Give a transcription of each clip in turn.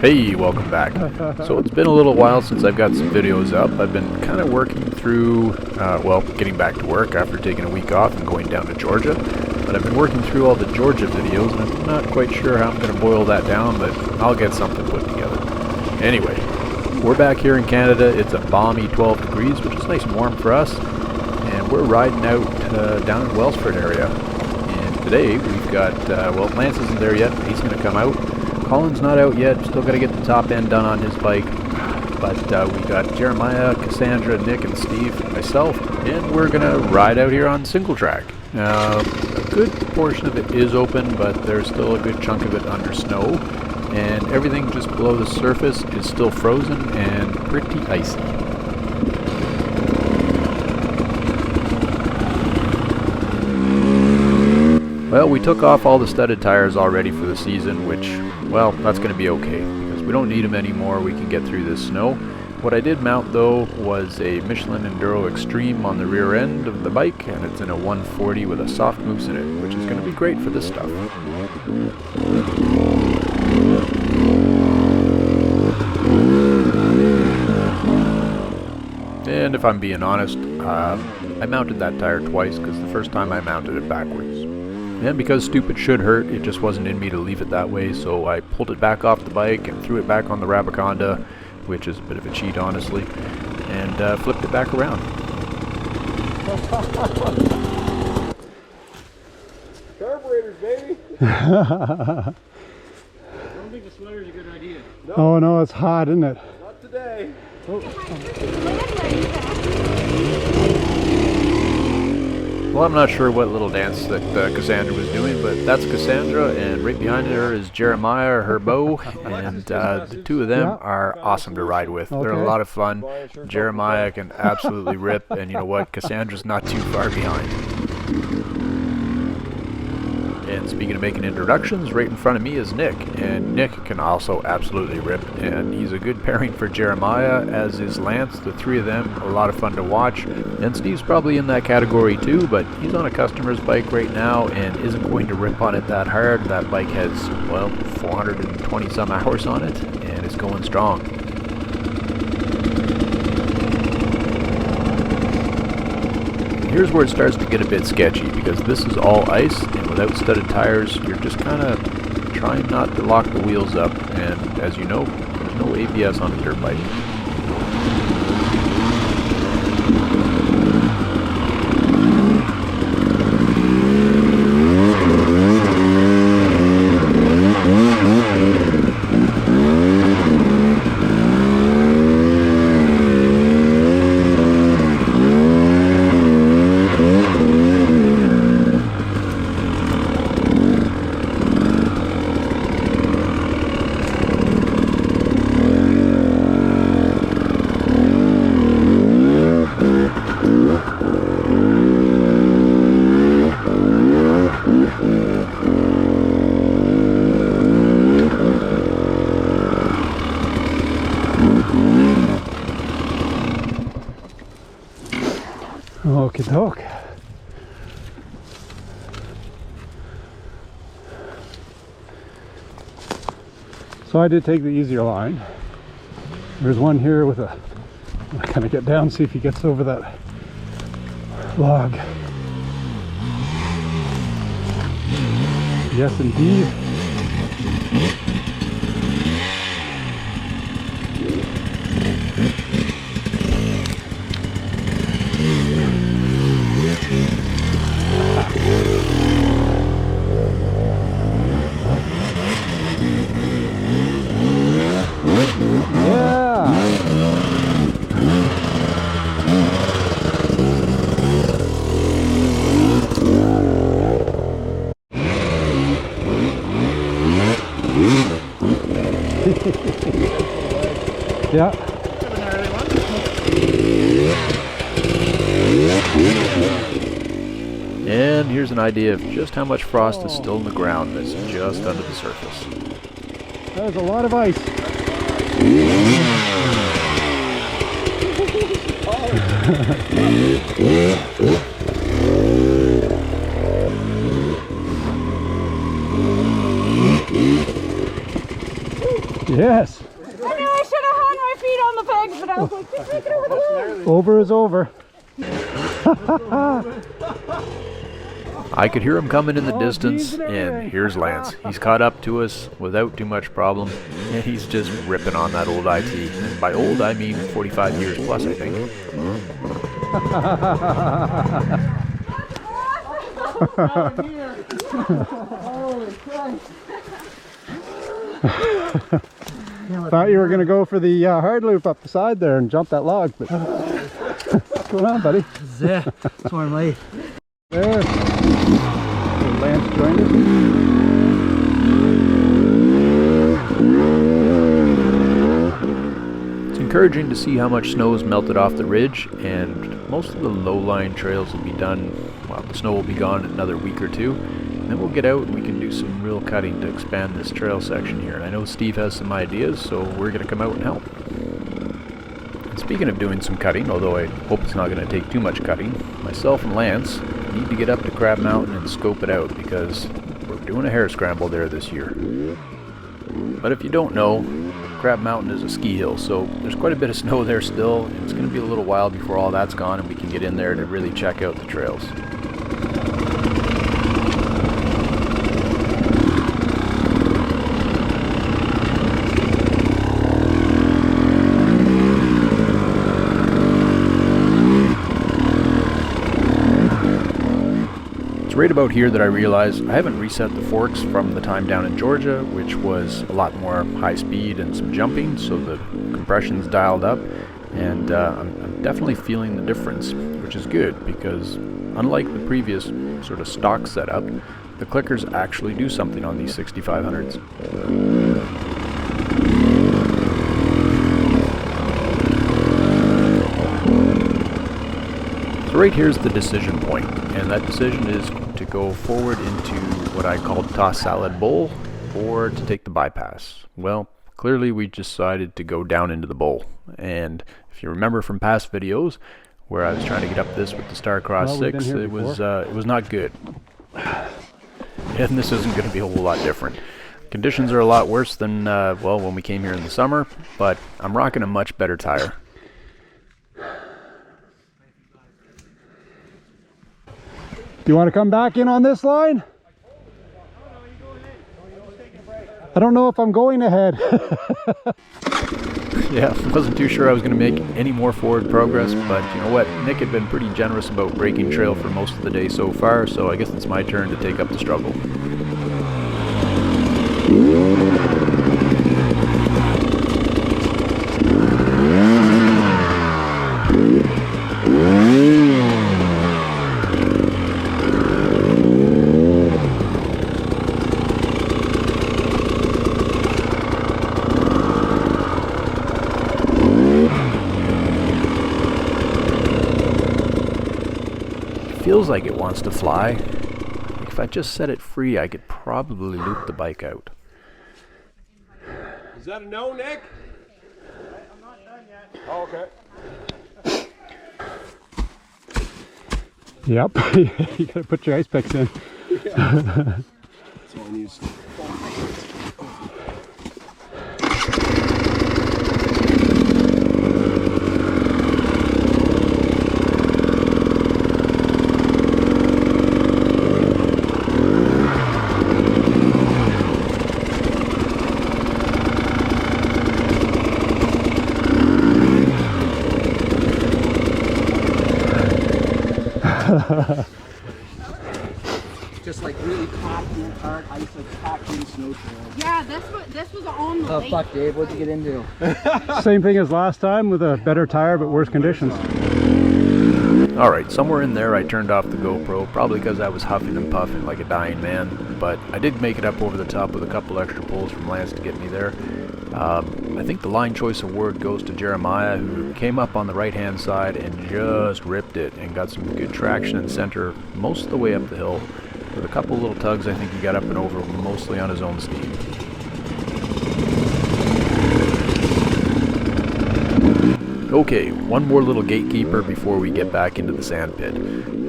Hey, welcome back. So it's been a little while since I've got some videos up. I've been kind of working through, getting back to work after taking a week off and going down to Georgia. But I've been working through all the Georgia videos, and I'm not quite sure how I'm going to boil that down, but I'll get something put together. Anyway, we're back here in Canada. It's a balmy 12 degrees, which is nice and warm for us. And we're riding out down in Wellsford area. And today we've got, Lance isn't there yet. He's going to come out. Colin's not out yet, still got to get the top end done on his bike, but we got Jeremiah, Cassandra, Nick, and Steve, and myself, and we're going to ride out here on single track. A good portion of it is open, but there's still a good chunk of it under snow, and everything just below the surface is still frozen and pretty icy. Well, we took off all the studded tires already for the season, which, well, that's going to be okay, because we don't need them anymore. We can get through this snow. What I did mount, though, was a Michelin Enduro Extreme on the rear end of the bike, and it's in a 140 with a soft mousse in it, which is going to be great for this stuff. And if I'm being honest, I mounted that tire twice, because the first time I mounted it backwards. And because stupid should hurt, it just wasn't in me to leave it that way, so I pulled it back off the bike and threw it back on the Rabaconda, which is a bit of a cheat, honestly, and flipped it back around. Carburetors, baby! I don't think the sweater's a good idea. No. Oh no, it's hot, isn't it? Not today. Oh. Well, I'm not sure what little dance that Cassandra was doing, but that's Cassandra, and right behind her is Jeremiah, her beau, and the two of them are awesome to ride with. They're a lot of fun. Jeremiah can absolutely rip, and you know what? Cassandra's not too far behind. And speaking of making introductions, right in front of me is Nick, and Nick can also absolutely rip, and he's a good pairing for Jeremiah, as is Lance. The three of them, a lot of fun to watch, and Steve's probably in that category too, but he's on a customer's bike right now and isn't going to rip on it that hard. That bike has, 420 some hours on it, and it's going strong. Here's where it starts to get a bit sketchy, because this is all ice, and without studded tires, you're just kind of trying not to lock the wheels up, and as you know, there's no ABS on a dirt bike. Okie doke. So I did take the easier line. There's one here with a, I'm gonna get down, see if he gets over that log. Yes, indeed. Yeah. And here's an idea of just how much frost is still in the ground that's just under the surface. There's a lot of ice. Yes. I knew I should have had my feet on the pegs, but I was like, just make it over the wall. Over is over. I could hear him coming in the Oh, distance, geez, and and everything. here's Lance. He's caught up to us without too much problem, and he's just ripping on that old IT. And by old, I mean 45 years plus, I think. Thought you were going to go for the hard loop up the side there and jump that log, but what's going on, buddy? Yeah, that's where I'm late. There. So Lance joined us. It's encouraging to see how much snow has melted off the ridge, and most of the low-lying trails will be done, well, the snow will be gone in another week or two, and then we'll get out and we can do some real cutting to expand this trail section here. And I know Steve has some ideas, so we're going to come out and help. And speaking of doing some cutting, although I hope it's not going to take too much cutting, myself and Lance need to get up to Crab Mountain and scope it out, because we're doing a hare scramble there this year. But if you don't know, Crab Mountain is a ski hill, so there's quite a bit of snow there still, and it's going to be a little while before all that's gone and we can get in there to really check out the trails. It's right about here that I realized I haven't reset the forks from the time down in Georgia, which was a lot more high speed and some jumping, so the compression's dialed up, and I'm definitely feeling the difference, which is good, because unlike the previous sort of stock setup, the clickers actually do something on these 6500s. So right here's the decision point, and that decision is to go forward into what I call toss salad bowl, or to take the bypass. Well, clearly we decided to go down into the bowl, and if you remember from past videos where I was trying to get up this with the Starcross Well, we've been 6, here it was not good. And this isn't going to be a whole lot different. Conditions are a lot worse than well, when we came here in the summer, but I'm rocking a much better tire. Do you want to come back in on this line? I don't know if I'm going ahead. Yeah, I wasn't too sure I was going to make any more forward progress, but you know what? Nick had been pretty generous about breaking trail for most of the day so far, so I guess it's my turn to take up the struggle. Feels like it wants to fly. Like if I just set it free, I could probably loop the bike out. Is that a no, Nick? I'm not done yet. Oh, okay. Yep, you gotta put your ice picks in. That's all I need. Just like really packed in hard ice, like packed in snow trails. Yeah, this was on the Oh lake. fuck, Dave, what'd you get into? Same thing as last time with a better tire but worse conditions. Alright, somewhere in there I turned off the GoPro, probably because I was huffing and puffing like a dying man, but I did make it up over the top with a couple extra pulls from Lance to get me there. I think the line choice award goes to Jeremiah, who came up on the right hand side and just ripped it and got some good traction in center most of the way up the hill. With a couple little tugs, I think he got up and over mostly on his own steam. Okay, one more little gatekeeper before we get back into the sand pit.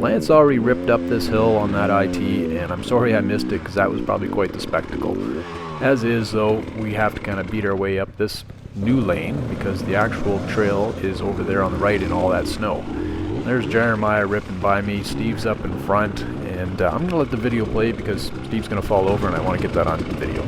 Lance already ripped up this hill on that IT, and I'm sorry I missed it because that was probably quite the spectacle. As is, though, we have to kind of beat our way up this new lane because the actual trail is over there on the right in all that snow. There's Jeremiah ripping by me, Steve's up in front, and I'm going to let the video play because Steve's going to fall over and I want to get that on video.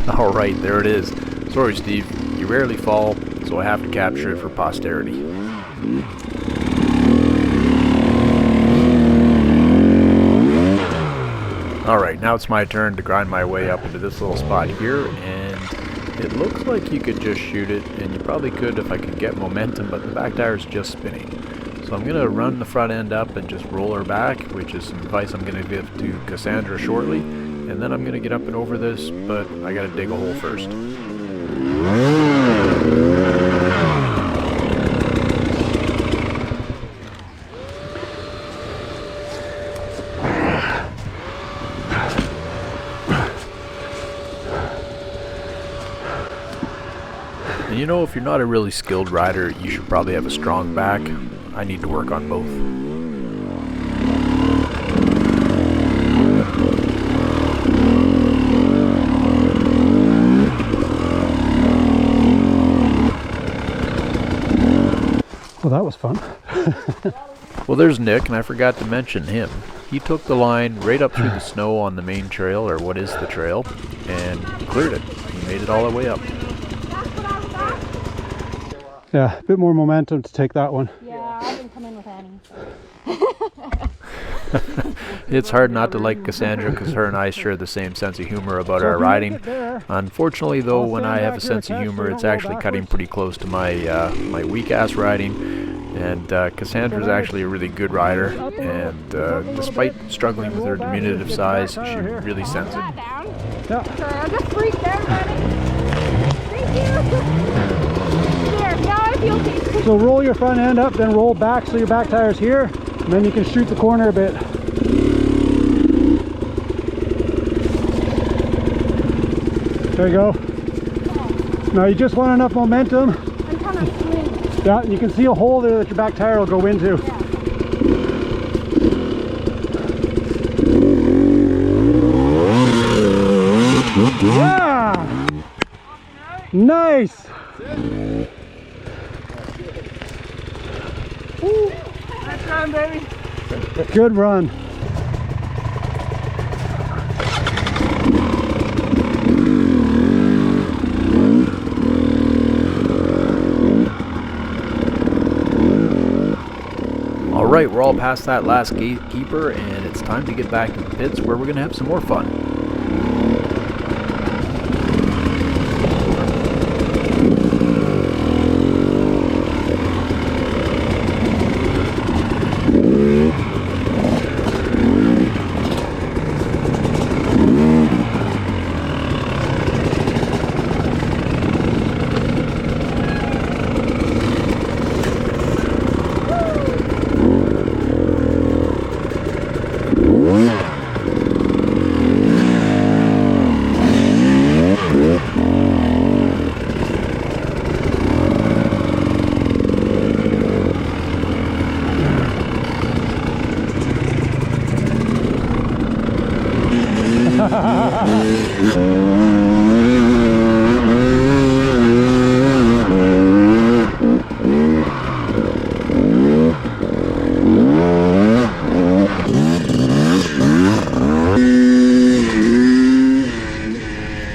Alright, there it is. Sorry, Steve. You rarely fall, so I have to capture it for posterity. Alright, now it's my turn to grind my way up into this little spot here, and it looks like you could just shoot it, and you probably could if I could get momentum, but the back tire is just spinning. So I'm going to run the front end up and just roll her back, which is some advice I'm going to give to Cassandra shortly. And then I'm going to get up and over this, but I got to dig a hole first. And you know, if you're not a really skilled rider, you should probably have a strong back. I need to work on both. Well, that was fun. Well, there's Nick, and I forgot to mention him. He took the line right up through the snow on the main trail, or what is the trail, and cleared it. He made it all the way up. Yeah, a bit more momentum to take that one. Yeah, I didn't come in with any. It's hard not to like Cassandra because her and I share the same sense of humor about our riding. Unfortunately, though, when I have a sense of humor, it's actually cutting pretty close to my my weak-ass riding. And Cassandra's actually a really good rider, and despite struggling with her diminutive size, she really sends it. Yeah. Sorry, I just freaked out, buddy. Thank you. There, now I feel peaceful. So roll your front end up, then roll back so your back tire's here, and then you can shoot the corner a bit. There you go. Now you just want enough momentum. I'm kind of swinging. Yeah, you can see a hole there that your back tire will go into. Yeah! Nice! Nice run, baby. Good run. Alright, we're all past that last gatekeeper, and it's time to get back to the pits where we're going to have some more fun.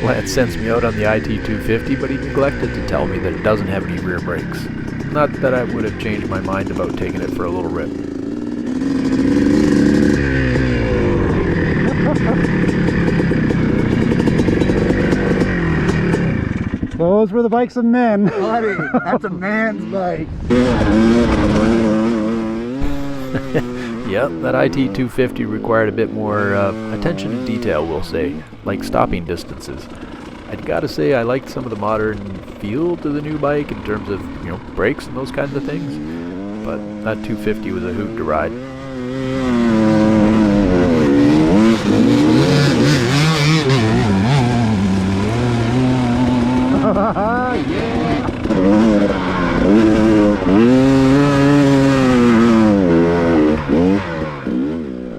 Lance sends me out on the IT250, but he neglected to tell me that it doesn't have any rear brakes. Not that I would have changed my mind about taking it for a little rip. Those were the bikes of men. Buddy, that's a man's bike. Yep, that IT250 required a bit more attention to detail, we'll say, like stopping distances. I gotta say I liked some of the modern feel to the new bike in terms of, you know, brakes and those kinds of things, but that 250 was a hoot to ride.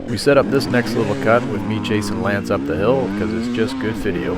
We set up this next little cut with me chasing Lance up the hill because it's just good video.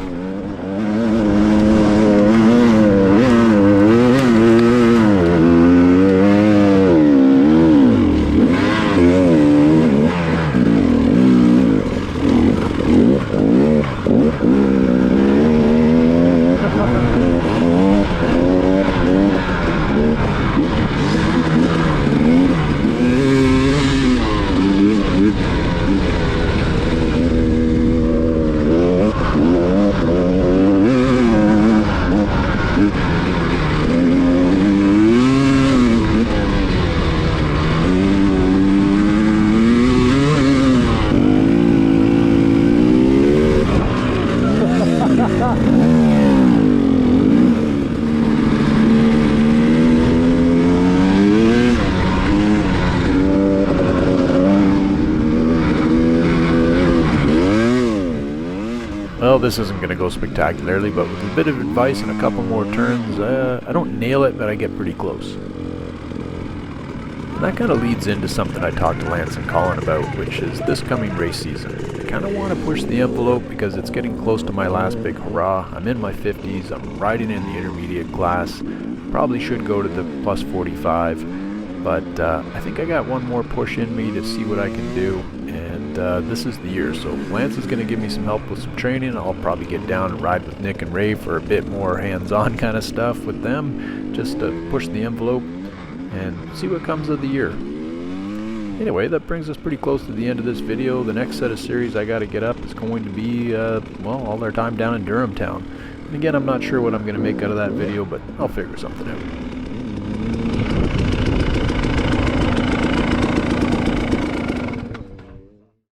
Well, this isn't going to go spectacularly, but with a bit of advice and a couple more turns, I don't nail it, but I get pretty close. And that kind of leads into something I talked to Lance and Colin about, which is this coming race season. I kind of want to push the envelope because it's getting close to my last big hurrah. I'm in my 50s, I'm riding in the intermediate class, probably should go to the plus 45, but I think I got one more push in me to see what I can do. And this is the year, so Lance is going to give me some help with some training. I'll probably get down and ride with Nick and Ray for a bit more hands-on kind of stuff with them, just to push the envelope and see what comes of the year. Anyway, that brings us pretty close to the end of this video. The next set of series I got to get up is going to be, well, all our time down in Durham town. And again, I'm not sure what I'm going to make out of that video, but I'll figure something out.